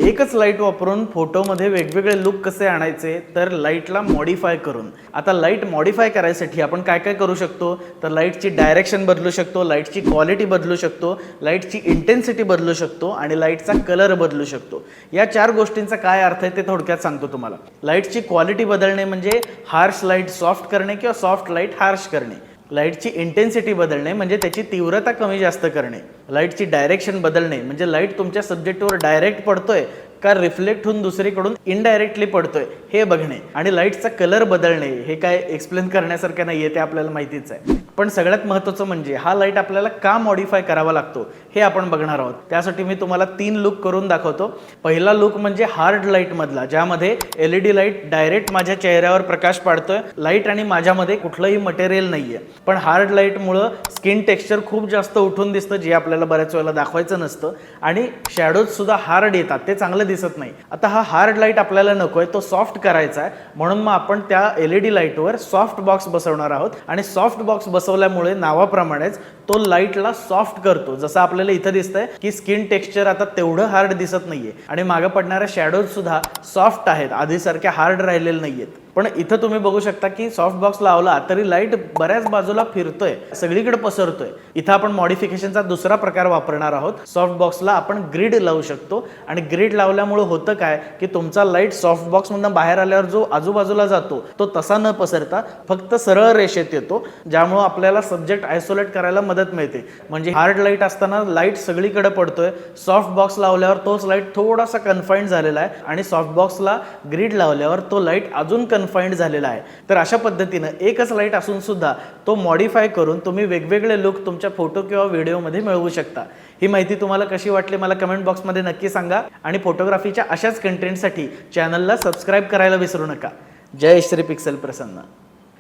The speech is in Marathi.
एकच लाईट वापरून फोटोमध्ये वेगवेगळे लुक कसे आणायचे तर लाईटला मॉडिफाय करून। आता लाईट मॉडिफाय करायसाठी आपण काय काय करू शकतो तर लाईटची डायरेक्शन बदलू शकतो, लाईटची क्वालिटी बदलू शकतो, लाईटची इंटेन्सिटी बदलू शकतो आणि लाईटचा कलर बदलू शकतो। या चार गोष्टींचा काय अर्थ आहे ते थोडक्यात सांगतो तुम्हाला। लाईटची क्वालिटी बदलणे म्हणजे हार्श लाईट सॉफ्ट करणे किंवा सॉफ्ट लाईट हार्श करणे। लाईटची इंटेन्सिटी बदलणे म्हणजे त्याची तीव्रता कमी जास्त करणे। लाईटची डायरेक्शन बदलणे म्हणजे लाईट तुमच्या सब्जेक्टवर डायरेक्ट पडतोय का रिफ्लेक्ट होऊन दुसरीकडून इनडायरेक्टली पडतोय हे बघणे। आणि लाईटचा कलर बदलणे हे काय एक्सप्लेन करण्यासारखं नाहीये, ते आपल्याला माहितीच आहे। पण सगळ्यात महत्त्वाचं म्हणजे हा लाईट आपल्याला का मॉडिफाय करावा लागतो हे आपण बघणार आहोत। त्यासाठी मी तुम्हाला 3 लुक करून दाखवतो। पहिला लुक म्हणजे हार्ड लाईट मधला, ज्यामध्ये LED लाईट डायरेक्ट माझ्या चेहऱ्यावर प्रकाश पाडतोय। लाईट आणि माझ्यामध्ये कुठलंही मटेरियल नाहीये, पण हार्ड लाईटमुळे स्किन टेक्स्चर खूप जास्त उठून दिसतं, जे आपल्याला बऱ्याच वेळेला दाखवायचं नसतं आणि शॅडोज सुद्धा हार्ड येतात, ते चांगलं दिसत नाही। आता हा हार्ड लाईट आपल्याला नकोय, तो सॉफ्ट करायचा आहे, म्हणून मग आपण त्या LED लाईटवर सॉफ्ट बॉक्स बसवणार आहोत। आणि सॉफ्ट बॉक्स बसवल्यामुळे नावाप्रमाणेच तो लाईटला सॉफ्ट करतो। जसं आपल्याला इथं दिसतंय की स्किन टेक्स्चर आता तेवढं हार्ड दिसत नाहीये आणि मागे पडणाऱ्या शॅडोज सुद्धा सॉफ्ट आहेत, आधीसारख्या हार्ड राहिलेले नाहीयेत। पण इथं तुम्ही बघू शकता की सॉफ्ट बॉक्स लावला तरी लाईट बऱ्याच बाजूला फिरतोय, सगळीकडे पसरतोय। इथं आपण मॉडिफिकेशनचा दुसरा प्रकार वापरणार आहोत। सॉफ्ट बॉक्सला आपण ग्रिड लावू शकतो आणि ग्रिड लावल्यामुळे होतं काय की तुमचा लाईट सॉफ्ट बॉक्स मधून बाहेर आल्यावर जो आजूबाजूला जातो तो तसा न पसरता फक्त सरळ रेषेत येतो, ज्यामुळे आपल्याला सब्जेक्ट आयसोलेट करायला मदत मिळते। म्हणजे हार्ड लाईट असताना लाईट सगळीकडे पडतोय, सॉफ्ट बॉक्स लावल्यावर तोच लाईट थोडासा कन्फाइंड झालेला आहे आणि सॉफ्ट बॉक्सला ग्रिड लावल्यावर तो लाईट अजून कन्फाइंड झालेला आहे। तर अशा पद्धतीने एकच लाईट असून सुद्धा तो मॉडिफाय करून तुम्ही वेगवेगळे लुक तुमच्या फोटो किंवा व्हिडिओमध्ये मिळवू शकता। ही माहिती तुम्हाला कशी वाटली मला कमेंट बॉक्समध्ये नक्की सांगा आणि फोटोग्राफीच्या अशाच कंटेंटसाठी चॅनलला सबस्क्राइब करायला विसरू नका। जय श्री पिक्सेल प्रसन्न।